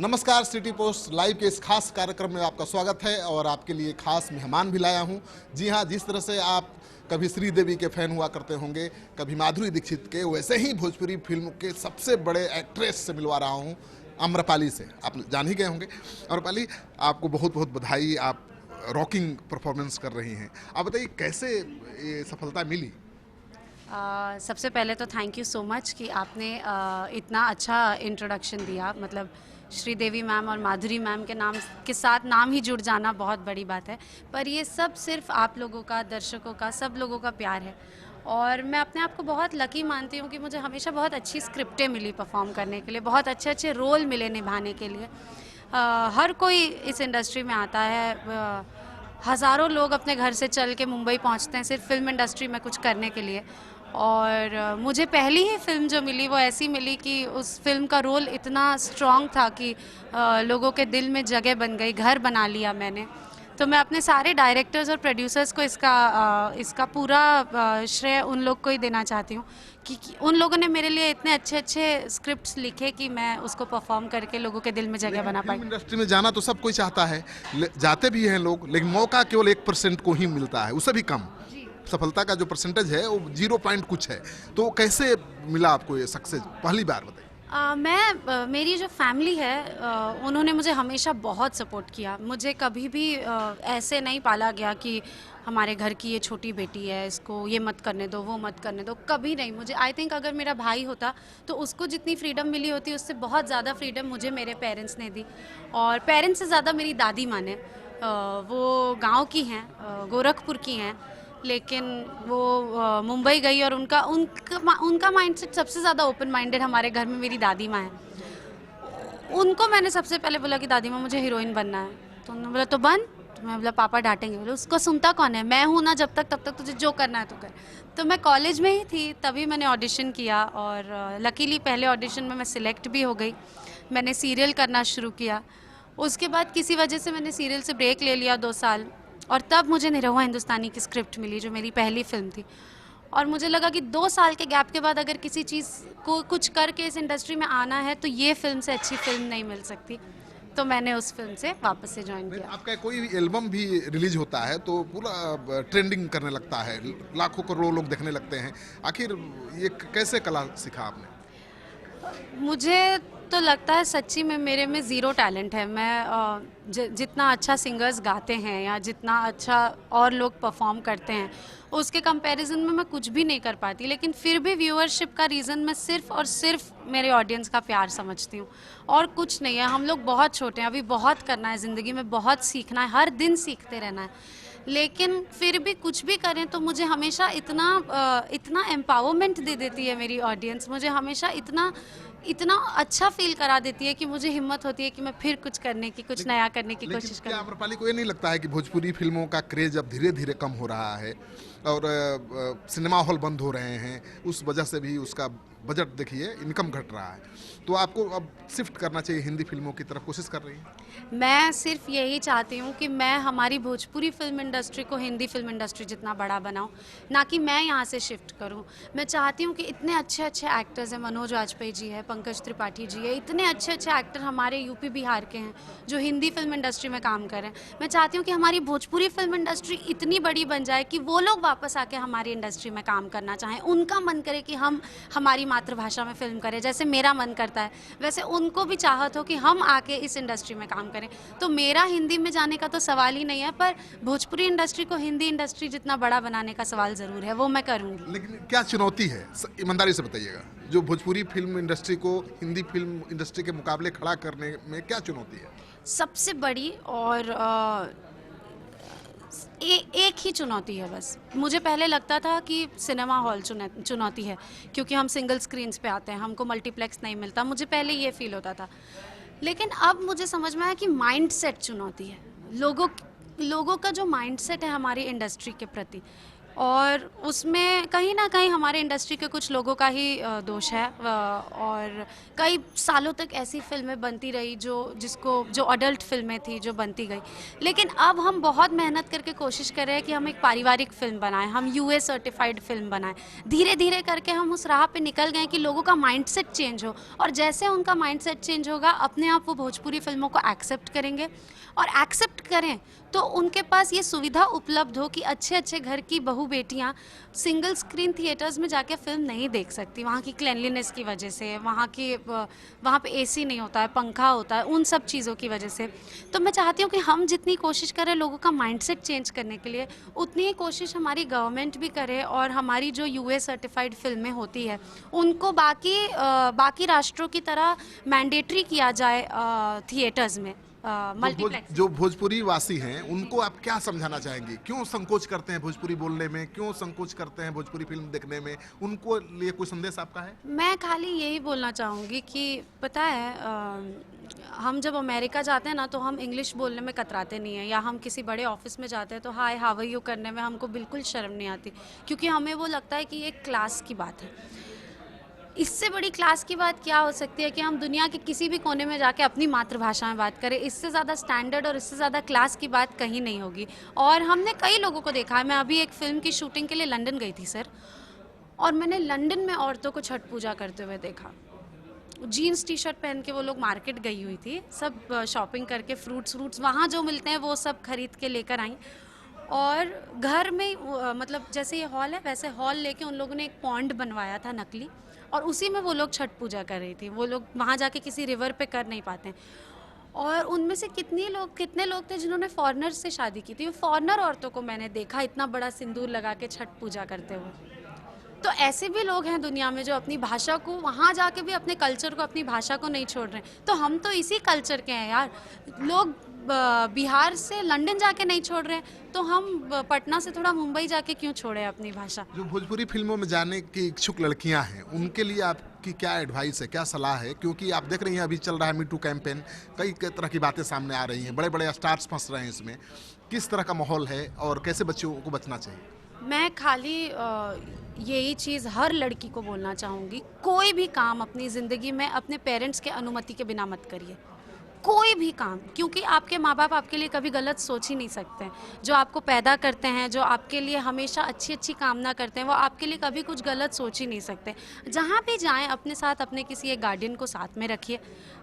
नमस्कार, city post live के इस खास कार्यक्रम में आपका स्वागत है और आपके लिए खास मेहमान भी लाया हूं। जी हां, जिस तरह से आप कभी श्रीदेवी के फैन हुआ करते होंगे, कभी माधुरी दीक्षित के, वैसे ही भोजपुरी फिल्म के सबसे बड़े एक्ट्रेस से मिलवा रहा हूं, आम्रपाली से। आप जान ही गए होंगे। आम्रपाली, आपको बहुत बहुत बधाई, आप रॉकिंग परफॉर्मेंस कर रही हैं। आप बताइए कैसे ये सफलता मिली? सबसे पहले तो थैंक यू सो मच कि आपने इतना अच्छा इंट्रोडक्शन दिया। मतलब श्रीदेवी मैम और माधुरी मैम के नाम के साथ नाम ही जुड़ जाना बहुत बड़ी बात है। पर ये सब सिर्फ आप लोगों का, दर्शकों का, सब लोगों का प्यार है। और मैं अपने आप को बहुत लकी मानती हूँ कि मुझे हमेशा बहुत अच्छी स्क्रिप्टें मिली परफॉर्म करने के लिए, बहुत अच्छे अच्छे रोल मिले निभाने के लिए। हर कोई इस इंडस्ट्री में आता है। हज़ारों लोग अपने घर से चल के मुंबई पहुंचते हैं सिर्फ फिल्म इंडस्ट्री में कुछ करने के लिए। और मुझे पहली ही फिल्म जो मिली वो ऐसी मिली कि उस फिल्म का रोल इतना स्ट्रॉन्ग था कि लोगों के दिल में जगह बन गई, घर बना लिया मैंने। तो मैं अपने सारे डायरेक्टर्स और प्रोड्यूसर्स को इसका पूरा श्रेय उन लोग को ही देना चाहती हूँ कि उन लोगों ने मेरे लिए इतने अच्छे अच्छे स्क्रिप्ट्स लिखे कि मैं उसको परफॉर्म करके लोगों के दिल में जगह बना पाई। फिल्म इंडस्ट्री में जाना तो सब कोई चाहता है, जाते भी हैं लोग, लेकिन मौका केवल 1% को ही मिलता है, उससे भी कम। सफलता का जो परसेंटेज है वो 0 पॉइंट कुछ है। तो कैसे मिला आपको ये सक्सेस पहली बार, बताइए? मेरी जो फैमिली है उन्होंने मुझे हमेशा बहुत सपोर्ट किया। मुझे कभी भी ऐसे नहीं पाला गया कि हमारे घर की ये छोटी बेटी है, इसको ये मत करने दो, वो मत करने दो, कभी नहीं। मुझे आई थिंक अगर मेरा भाई होता तो उसको जितनी फ्रीडम मिली होती उससे बहुत ज़्यादा फ्रीडम मुझे मेरे पेरेंट्स ने दी। और पेरेंट्स से ज़्यादा मेरी दादी माँ ने, वो गांव की हैं, गोरखपुर की हैं, लेकिन वो मुंबई गई और उनका माइंडसेट सबसे ज़्यादा ओपन माइंडेड हमारे घर में मेरी दादी माँ है। उनको मैंने सबसे पहले बोला कि दादी माँ मुझे हीरोइन बनना है, तो उन्होंने बोला तो बन। तो मैं बोला पापा डांटेंगे। बोले उसको सुनता कौन है, मैं हूँ ना जब तक, तब तक तुझे जो करना है तो कर। तो मैं कॉलेज में ही थी तभी मैंने ऑडिशन किया और लकीली पहले ऑडिशन में मैं सिलेक्ट भी हो गई। मैंने सीरियल करना शुरू किया। उसके बाद किसी वजह से मैंने सीरियल से ब्रेक ले लिया 2 साल, और तब मुझे निरहुआ हिंदुस्तानी की स्क्रिप्ट मिली जो मेरी पहली फिल्म थी। और मुझे लगा कि 2 साल के गैप के बाद अगर किसी चीज़ को कुछ करके इस इंडस्ट्री में आना है तो ये फिल्म से अच्छी फिल्म नहीं मिल सकती। तो मैंने उस फिल्म से वापस से ज्वाइन किया। आपका कोई भी एल्बम भी रिलीज होता है तो पूरा ट्रेंडिंग करने लगता है, लाखों करोड़ों लोग देखने लगते हैं। आखिर ये कैसे कला सीखा आपने? मुझे तो लगता है सच्ची में मेरे में ज़ीरो टैलेंट है। मैं जितना अच्छा सिंगर्स गाते हैं या जितना अच्छा और लोग परफॉर्म करते हैं उसके कंपैरिजन में मैं कुछ भी नहीं कर पाती। लेकिन फिर भी व्यूअरशिप का रीज़न मैं सिर्फ और सिर्फ मेरे ऑडियंस का प्यार समझती हूँ, और कुछ नहीं है। हम लोग बहुत छोटे हैं, अभी बहुत करना है ज़िंदगी में, बहुत सीखना है, हर दिन सीखते रहना है। लेकिन फिर भी कुछ भी करें तो मुझे हमेशा इतना एम्पावरमेंट दे देती है मेरी ऑडियंस। मुझे हमेशा इतना इतना अच्छा फील करा देती है कि मुझे हिम्मत होती है कि मैं फिर कुछ करने की, कुछ नया करने की कोशिश क्या करूँ। आम्रपाली को ये नहीं लगता है कि भोजपुरी फिल्मों का क्रेज अब धीरे धीरे कम हो रहा है और सिनेमा हॉल बंद हो रहे हैं, उस वजह से भी उसका बजट देखिए, इनकम घट रहा है, तो आपको अब शिफ्ट करना चाहिए हिंदी फिल्मों की तरफ? कोशिश कर रही हैं? मैं सिर्फ यही चाहती हूँ कि मैं हमारी भोजपुरी फिल्म इंडस्ट्री को हिंदी फिल्म इंडस्ट्री जितना बड़ा बनाऊँ, ना कि मैं यहाँ से शिफ्ट करूँ। मैं चाहती हूँ कि इतने अच्छे अच्छे एक्टर्स हैं, मनोज वाजपेयी जी है, पंकज त्रिपाठी जी है, इतने अच्छे अच्छे एक्टर हमारे यूपी बिहार के हैं जो हिंदी फिल्म इंडस्ट्री में काम कर रहे हैं। मैं चाहती हूँ कि हमारी भोजपुरी फिल्म इंडस्ट्री इतनी बड़ी बन जाए कि वो लोग वापस आके हमारी इंडस्ट्री में काम करना चाहें। उनका मन करे कि हम हमारी मातृभाषा में फिल्म करें, जैसे मेरा मन करता है वैसे उनको भी चाहत हो कि हम आके इस इंडस्ट्री में काम करें। तो मेरा हिंदी में जाने का तो सवाल ही नहीं है, पर भोजपुरी इंडस्ट्री को हिंदी इंडस्ट्री जितना बड़ा बनाने का सवाल ज़रूर है, वो मैं करूँगी। लेकिन क्या चुनौती है, ईमानदारी से बताइएगा, जो भोजपुरी फिल्म इंडस्ट्री को हिंदी फिल्म इंडस्ट्री के मुकाबले खड़ा करने में क्या चुनौती है? सबसे बड़ी और एक ही चुनौती है बस। मुझे पहले लगता था कि सिनेमा हॉल चुनौती है, क्योंकि हम सिंगल स्क्रीन्स पे आते हैं, हमको मल्टीप्लेक्स नहीं मिलता। मुझे पहले ये फील होता था, लेकिन अब मुझे समझ में आया कि माइंडसेट चुनौती है। लोगों का जो माइंडसेट है हमारी इंडस्ट्री के प्रति, और उसमें कहीं ना कहीं हमारे इंडस्ट्री के कुछ लोगों का ही दोष है। और कई सालों तक ऐसी फिल्में बनती रही जो अडल्ट फिल्में थी जो बनती गई। लेकिन अब हम बहुत मेहनत करके कोशिश कर रहे हैं कि हम एक पारिवारिक फिल्म बनाएं, हम यूए सर्टिफाइड फिल्म बनाएं। धीरे धीरे करके हम उस राह पे निकल गए कि लोगों का माइंडसेट चेंज हो, और जैसे उनका माइंडसेट चेंज होगा अपने आप वो भोजपुरी फिल्मों को एक्सेप्ट करेंगे। और एक्सेप्ट करें तो उनके पास ये सुविधा उपलब्ध हो कि अच्छे अच्छे घर की बहू बेटियां सिंगल स्क्रीन थिएटर्स में जाके फिल्म नहीं देख सकती, वहाँ की क्लेanलीनेस की वजह से, वहाँ पे एसी नहीं होता है, पंखा होता है, उन सब चीज़ों की वजह से। तो मैं चाहती हूँ कि हम जितनी कोशिश करें लोगों का माइंडसेट चेंज करने के लिए, उतनी ही कोशिश हमारी गवर्नमेंट भी करे, और हमारी जो यूए सर्टिफाइड फिल्में होती है उनको बाकी राष्ट्रों की तरह मैंडेटरी किया जाए थिएटर्स में, मल्टीप्लेक्स। जो भोजपुरी वासी हैं उनको आप क्या समझाना चाहेंगी? क्यों संकोच करते हैं भोजपुरी बोलने में, क्यों संकोच करते हैं भोजपुरी फिल्म देखने में? उनको लिए कोई संदेश आपका है? मैं खाली यही बोलना चाहूँगी कि पता है, हम जब अमेरिका जाते हैं ना तो हम इंग्लिश बोलने में कतराते नहीं हैं, या हम किसी बड़े ऑफिस में जाते हैं तो हाय हाउ आर यू करने में हमको बिल्कुल शर्म नहीं आती, क्योंकि हमें वो लगता है कि ये क्लास की बात है। इससे बड़ी क्लास की बात क्या हो सकती है कि हम दुनिया के किसी भी कोने में जाके अपनी मातृभाषा में बात करें। इससे ज़्यादा स्टैंडर्ड और इससे ज़्यादा क्लास की बात कहीं नहीं होगी। और हमने कई लोगों को देखा है, मैं अभी एक फ़िल्म की शूटिंग के लिए लंदन गई थी सर, और मैंने लंदन में औरतों को छठ पूजा करते हुए देखा। जीन्स टी शर्ट पहन के वो लोग मार्केट गई हुई थी, सब शॉपिंग करके फ्रूट्स वहाँ जो मिलते हैं वो सब खरीद के लेकर आई, और घर में मतलब जैसे ये हॉल है वैसे हॉल लेके उन लोगों ने एक पॉन्ड बनवाया था नकली, और उसी में वो लोग छठ पूजा कर रही थी। वो लोग वहाँ जाके किसी रिवर पे कर नहीं पाते। और उनमें से कितने लोग थे जिन्होंने फॉरेनर से शादी की थी। फॉरेनर औरतों को मैंने देखा इतना बड़ा सिंदूर लगा के छठ पूजा करते हुए। तो ऐसे भी लोग हैं दुनिया में जो अपनी भाषा को, वहाँ जाके भी अपने कल्चर को, अपनी भाषा को नहीं छोड़ रहे हैं। तो हम तो इसी कल्चर के हैं यार। लोग बिहार से लंदन जाके नहीं छोड़ रहे हैं, तो हम पटना से थोड़ा मुंबई जाके क्यों छोड़े अपनी भाषा। जो भोजपुरी फिल्मों में जाने की इच्छुक लड़कियां हैं उनके लिए आपकी क्या एडवाइस है, क्या सलाह है? क्योंकि आप देख रही हैं अभी चल रहा है मी टू कैंपेन, कई तरह की बातें सामने आ रही हैं, बड़े बड़े स्टार्स फंस रहे हैं इसमें। किस तरह का माहौल है और कैसे बच्चों को बचना चाहिए? मैं खाली यही चीज़ हर लड़की को बोलना चाहूँगी, कोई भी काम अपनी ज़िंदगी में अपने पेरेंट्स के अनुमति के बिना मत करिए। कोई भी काम, क्योंकि आपके माँ बाप आपके लिए कभी गलत सोच ही नहीं सकते हैं। जो आपको पैदा करते हैं, जो आपके लिए हमेशा अच्छी अच्छी कामना करते हैं, वो आपके लिए कभी कुछ गलत सोच ही नहीं सकते। जहाँ भी जाएं अपने साथ अपने किसी एक गार्डियन को साथ में रखिए,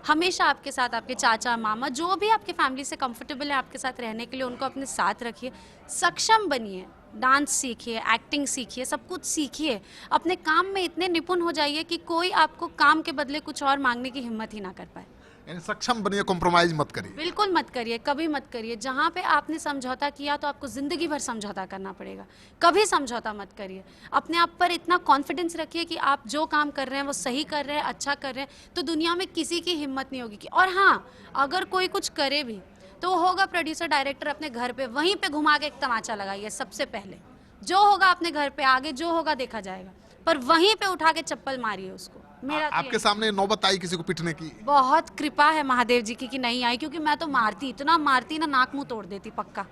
हमेशा आपके साथ आपके चाचा मामा जो भी आपके फैमिली से कंफर्टेबल है आपके साथ रहने के लिए, उनको अपने साथ रखिए। सक्षम बनिए, डांस सीखिए, एक्टिंग सीखिए, सब कुछ सीखिए। अपने काम में इतने निपुण हो जाइए कि कोई आपको काम के बदले कुछ और मांगने की हिम्मत ही ना कर पाए। यानी सक्षम बनिए, कॉम्प्रोमाइज मत करिए। बिल्कुल मत करिए, कभी मत करिए। जहाँ पे आपने समझौता किया तो आपको ज़िंदगी भर समझौता करना पड़ेगा। कभी समझौता मत करिए। अपने आप पर इतना कॉन्फिडेंस रखिए कि आप जो काम कर रहे हैं वो सही कर रहे हैं, अच्छा कर रहे हैं, तो दुनिया में किसी की हिम्मत नहीं होगी कि। और हाँ, अगर कोई कुछ करे भी तो होगा प्रोड्यूसर डायरेक्टर अपने घर पे, वहीं पे घुमा के एक तमाचा लगाइए। सबसे पहले जो होगा अपने घर पे, आगे जो होगा देखा जाएगा, पर वहीं पे उठा के चप्पल मारिए उसको। मेरा आपके सामने नौबत आई किसी को पीटने की? बहुत कृपा है महादेव जी की कि नहीं आई, क्योंकि मैं तो मारती, इतना मारती ना, नाक मुंह तोड़ देती पक्का।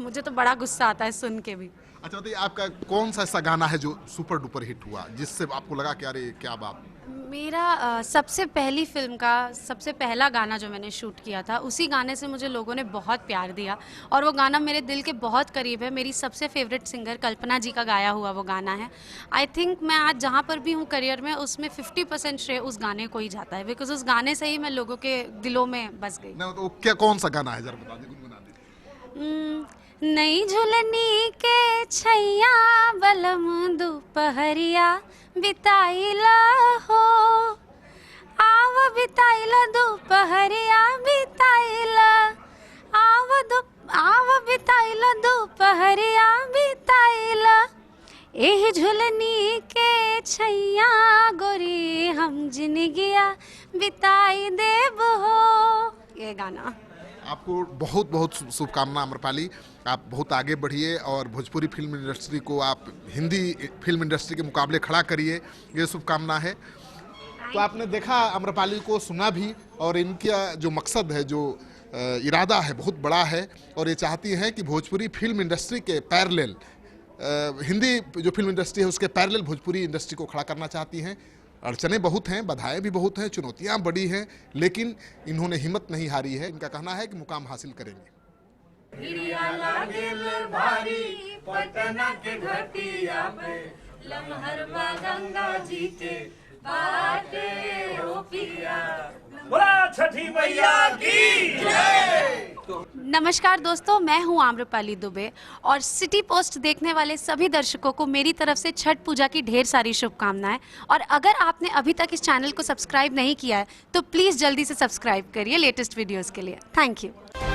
मुझे तो बड़ा गुस्सा आता है सुन के भी। अच्छा बताइए, आपका कौन सा ऐसा गाना है जो सुपर डुपर हिट हुआ, जिससे आपको लगा कि अरे क्या बात? मेरा सबसे पहली फिल्म का सबसे पहला गाना जो मैंने शूट किया था, उसी गाने से मुझे लोगों ने बहुत प्यार दिया, और वो गाना मेरे दिल के बहुत करीब है। मेरी सबसे फेवरेट सिंगर कल्पना जी का गाया हुआ वो गाना है। आई थिंक मैं आज जहाँ पर भी हूँ करियर में, उसमें 50% श्रेय उस गाने को ही जाता है, बिकॉज उस गाने से ही मैं लोगों के दिलों में बस गई। ना तो क्या, कौन सा गाना है जरा बता दीजिए, गुनगुना दीजिए। नई झुलनी के छैया बलम दोपहरिया बिताइला हो, आव बिताइला दोपहरिया बिताइला, आव बिताइला दोपहरिया बिताइला, एह झुलनी के छैया गोरी हम जिनगिया बिताई देब हो। ये गाना। आपको बहुत बहुत शुभकामना अम्रपाली, आप बहुत आगे बढ़िए और भोजपुरी फिल्म इंडस्ट्री को आप हिंदी फिल्म इंडस्ट्री के मुकाबले खड़ा करिए, ये शुभकामना है। तो आपने देखा, अम्रपाली को सुना भी, और इनका जो मकसद है, जो इरादा है, बहुत बड़ा है, और ये चाहती हैं कि भोजपुरी फिल्म इंडस्ट्री के पैरेलल हिंदी जो फिल्म इंडस्ट्री है उसके पैरेलल भोजपुरी इंडस्ट्री को खड़ा करना चाहती हैं। अड़चनें बहुत हैं, बाधाएं भी बहुत हैं, चुनौतियां बड़ी हैं, लेकिन इन्होंने हिम्मत नहीं हारी है। इनका कहना है कि मुकाम हासिल करेंगे। नमस्कार दोस्तों, मैं हूं आम्रपाली दुबे और सिटी पोस्ट देखने वाले सभी दर्शकों को मेरी तरफ से छठ पूजा की ढेर सारी शुभकामनाएं। और अगर आपने अभी तक इस चैनल को सब्सक्राइब नहीं किया है तो प्लीज़ जल्दी से सब्सक्राइब करिए लेटेस्ट वीडियोस के लिए। Thank you.